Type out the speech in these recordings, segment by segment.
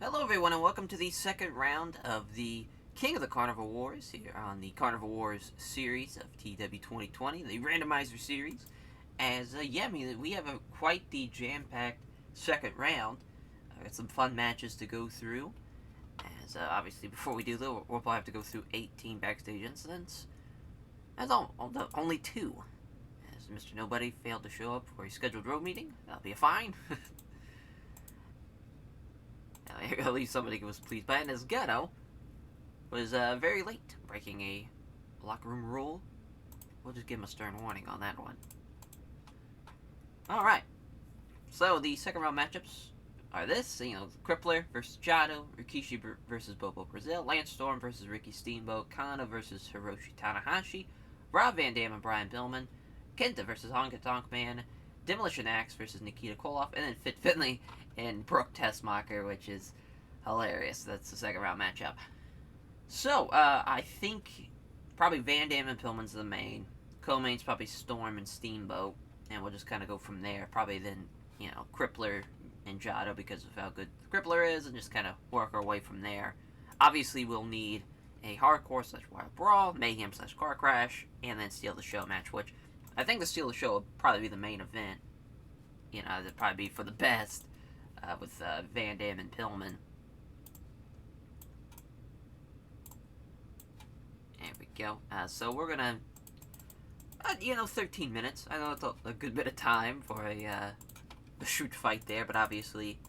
Hello everyone and welcome to the second round of the King of the Carnival Wars here on the Carnival Wars series of TEW 2020, the randomizer series. We have quite the jam-packed second round. Got some fun matches to go through. Obviously before we do that, we'll probably have to go through 18 backstage incidents. Only two. As Mr. Nobody failed to show up for a scheduled road meeting. That'll be a fine. At least somebody was pleased by it. And as Ghetto was very late, breaking a locker room rule. We'll just give him a stern warning on that one. Alright. So the second round matchups are this, Crippler versus Jado, Rikishi versus Bobo Brazil, Lance Storm versus Ricky Steamboat, Kana versus Hiroshi Tanahashi, Rob Van Dam and Brian Pillman, Kenta versus Honka Tonk Man, Demolition Axe versus Nikita Koloff, and then Fit Finley and Brooke Tessmacher, which is hilarious. That's the second round matchup. So, I think probably Van Dam and Pillman's the main. Co-main's probably Storm and Steamboat, and we'll just kind of go from there. Probably then, Crippler and Jado because of how good Crippler is, and just kind of work our way from there. Obviously, we'll need a hardcore / wild brawl, mayhem / car crash, and then steal the show match, which I think the steal the show will probably be the main event. It'll probably be for the best with Van Dam and Pillman. There we go. So we're gonna, 13 minutes. I know it's a good bit of time for a shoot fight there, but obviously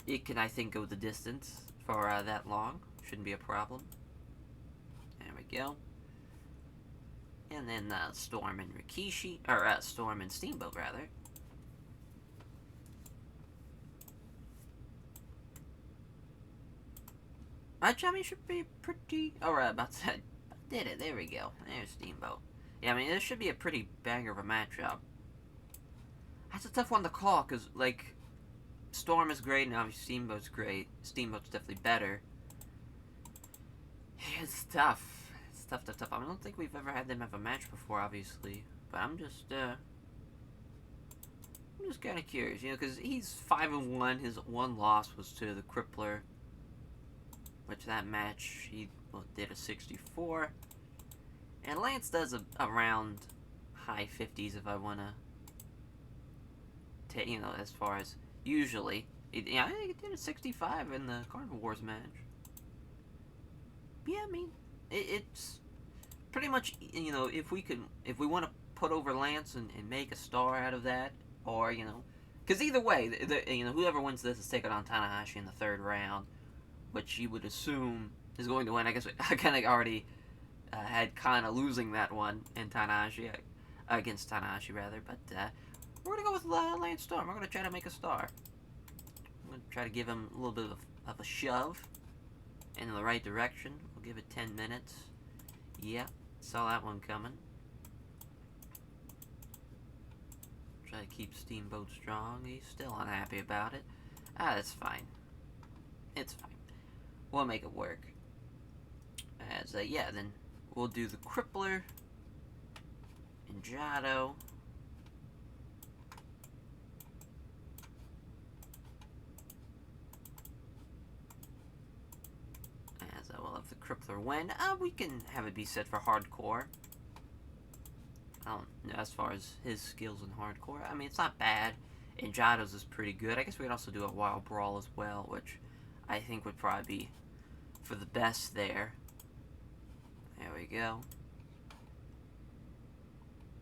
it can, I think, go the distance for that long. Shouldn't be a problem. There we go. And then Storm and Rikishi, or Storm and Steamboat, rather. Johnny should be pretty... Alright, about to... Did it, there we go. There's Steamboat. Yeah, I mean, this should be a pretty banger of a matchup. That's a tough one to call, because, Storm is great, and obviously Steamboat's great. Steamboat's definitely better. It's tough. It's tough. I don't think we've ever had them have a match before, obviously. But I'm just kind of curious, because he's 5-1. His one loss was to the Crippler, which that match he did a 64. And Lance does around high 50s if I want to, as far as usually. I think he did a 65 in the Carnival Wars match. Yeah, I mean, it's pretty much, if we want to put over Lance and make a star out of that, or, because either way, whoever wins this is taking on Tanahashi in the third round, which you would assume is going to win. I guess I kind of already had Kana losing that one in Tanahashi, against Tanahashi, rather, but we're going to go with Lance Storm. We're going to try to make a star. I'm going to try to give him a little bit of a shove in the right direction. We'll give it 10 minutes. Yeah, saw that one coming. Try to keep Steamboat strong. He's still unhappy about it. That's fine. It's fine. We'll make it work. Then we'll do the Crippler and Jado. We'll have the Crippler win. We can have it be set for hardcore. I don't know as far as his skills in hardcore. I mean, it's not bad. And Jado's is pretty good. I guess we could also do a wild brawl as well, which I think would probably be for the best there. There we go.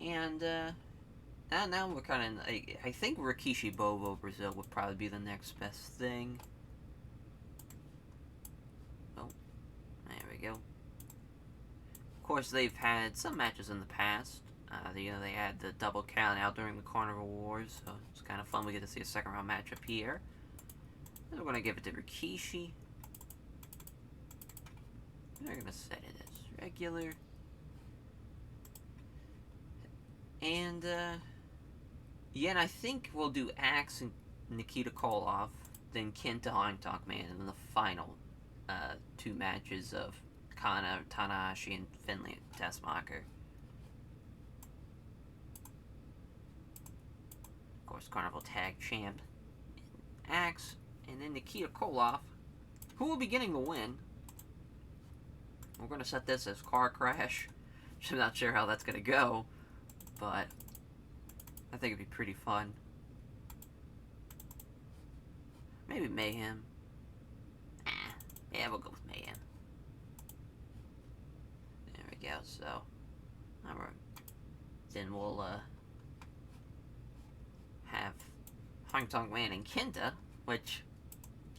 And now we're kind of... I think Rikishi Bobo Brazil would probably be the next best thing. Oh, there we go. Of course, they've had some matches in the past. They had the double count out during the Carnival Wars, so it's kind of fun. We get to see a second round matchup here. And we're going to give it to Rikishi. We're going to set it as regular. And, and I think we'll do Axe and Nikita Koloff, then Kenta Honka Tonk Man, and then the final two matches of Kana, Tanahashi, and Finley and Tessmacher. Of course, Carnival Tag Champ Axe, and then Nikita Koloff, who will be getting the win. We're going to set this as car crash. I'm not sure how that's going to go, but I think it'd be pretty fun. Maybe mayhem. Yeah, we'll go with mayhem. There we go. So, alright. Then we'll have Hong Tong Man and Kenta, which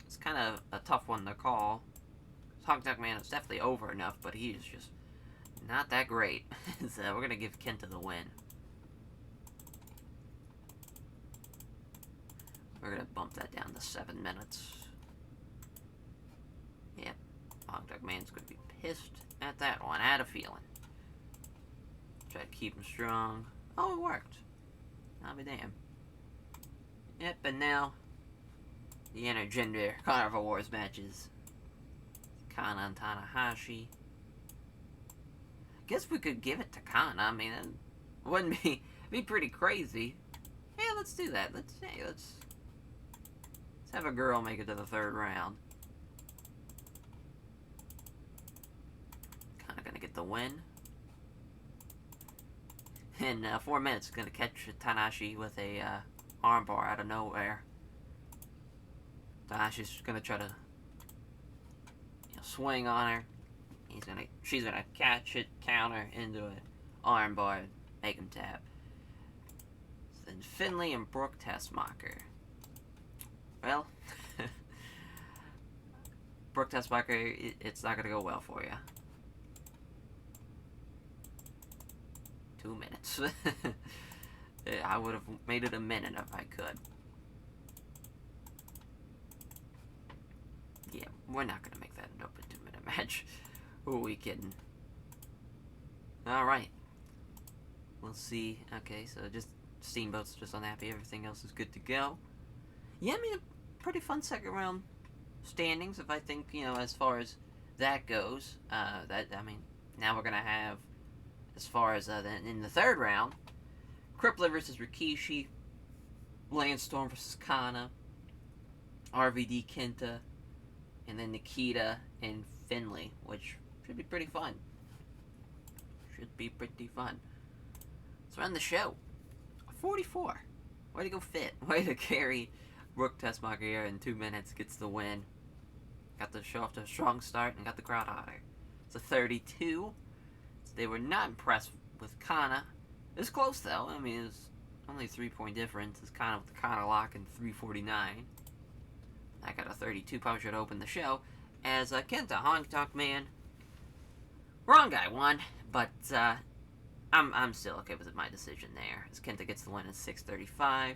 is kind of a tough one to call. Hong Tong Man is definitely over enough, but he's just not that great. So we're gonna give Kenta the win. We're gonna bump that down to 7 minutes. Yep, Hong Tong Man's gonna be pissed at that one. I had a feeling. Try to keep him strong. Oh, it worked. I'll be damned. Yep, and now the intergender Carnival Wars matches. Kana and Tanahashi. Guess we could give it to Kana. I mean, it wouldn't be pretty crazy. Yeah, let's do that. Let's have a girl make it to the 3rd round. Kana gonna get the win. In 4 minutes, gonna catch Tanahashi with a armbar out of nowhere. Tanahashi's gonna try to swing on her. She's gonna catch it, counter into an armbar, make him tap. Then Finlay and Brooke Tessmacher. Well, Brooke Tessmacher, it's not gonna go well for you. 2 minutes. I would have made it a minute if I could. Yeah, we're not gonna make that an open 2-minute match. Who are we kidding? Alright. We'll see. Okay, so just Steamboat's just unhappy. Everything else is good to go. Yeah, I mean, a pretty fun 2nd round standings, if I think, as far as that goes. I mean, now we're gonna have, as far as in the 3rd round, Crippler versus Rikishi, Landstorm versus Kana, RVD Kenta, and then Nikita and Finlay, which should be pretty fun. Should be pretty fun. Let's run the show. 44. Way to go, Fit. Way to carry Brooke Tessmacher here in 2 minutes. Gets the win. Got the show off to a strong start and got the crowd hotter. It's a 32. So they were not impressed with Kana. It was close, though. I mean, it was only a 3-point difference. It's kind of with the Kana lock in 349. I got a 32. Probably should open the show. As Kenta Hong Tong Man. Wrong guy won, but I'm still okay with my decision there. As Kenta gets the win at 6:35.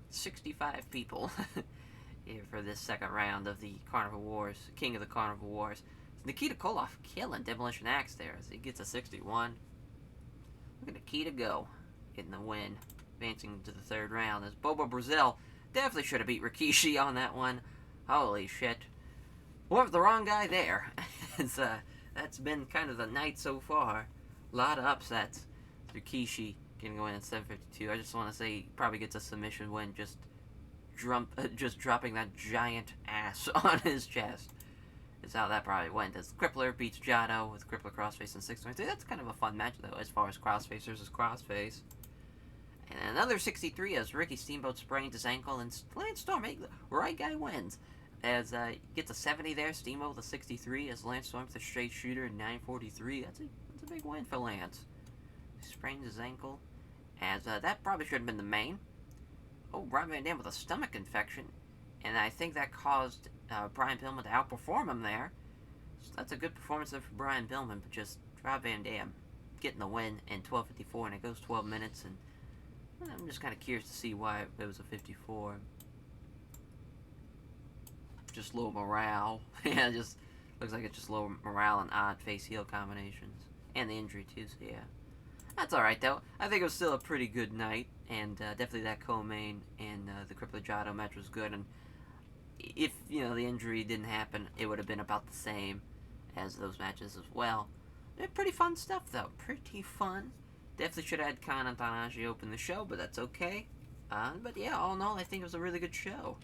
65 people here for this 2nd round of the Carnival Wars. King of the Carnival Wars. Nikita Koloff killing Demolition Axe there as he gets a 61. Look at Nikita go. Getting the win. Advancing to the 3rd round as Bobo Brazil definitely should have beat Rikishi on that one. Holy shit. Went with the wrong guy there. That's been kind of the night so far. A lot of upsets. Rikishi getting a win at 7:52. I just want to say he probably gets a submission win just dropping that giant ass on his chest. Is how that probably went. As Crippler beats Jado with Crippler crossface in 6:23. That's kind of a fun match though, as far as crossface versus crossface. And another 63 as Ricky Steamboat sprains his ankle and Lance Storm, the right guy wins. As gets a 70 there, Steamboat with a 63 as Lance Storm with a straight shooter at 9:43. That's a big win for Lance. He sprains his ankle. As that probably should have been the main. Oh, Brian Van Dam with a stomach infection. And I think that caused Brian Pillman to outperform him there. So that's a good performance there for Brian Pillman, but just Rob Van Dam getting the win in 12:54, and it goes 12 minutes, and I'm just kind of curious to see why it was a 54. Just low morale. Yeah, just looks like it's just low morale and odd face-heel combinations. And the injury, too, so yeah. That's alright, though. I think it was still a pretty good night, and definitely that co-main and the Crippler Jado match was good, and if, the injury didn't happen, it would have been about the same as those matches as well. They're pretty fun stuff, though. Pretty fun. Definitely should have had Kana and Tanahashi open the show, but that's okay. But yeah, all in all, I think it was a really good show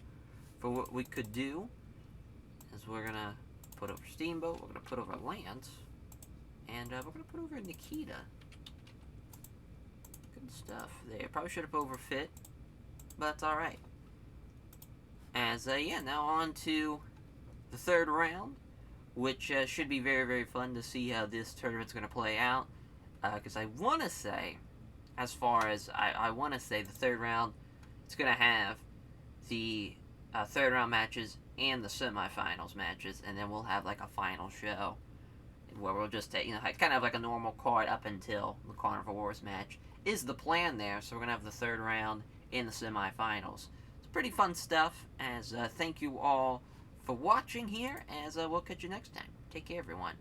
for what we could do is we're gonna put over Steamboat, we're gonna put over Lance, and we're gonna put over Nikita. Good stuff there. Probably should have overfit, but that's alright. As, yeah, now on to the third round, which should be very, very fun to see how this tournament's going to play out. Because I want to say, as far as I want to say, the third round, it's going to have the third round matches and the semifinals matches, and then we'll have like a final show where we'll just take, kind of like a normal card up until the Carnival Wars match is the plan there. So we're going to have the third round in the semifinals. It's pretty fun stuff, as thank you all for watching here, as we'll catch you next time. Take care, everyone.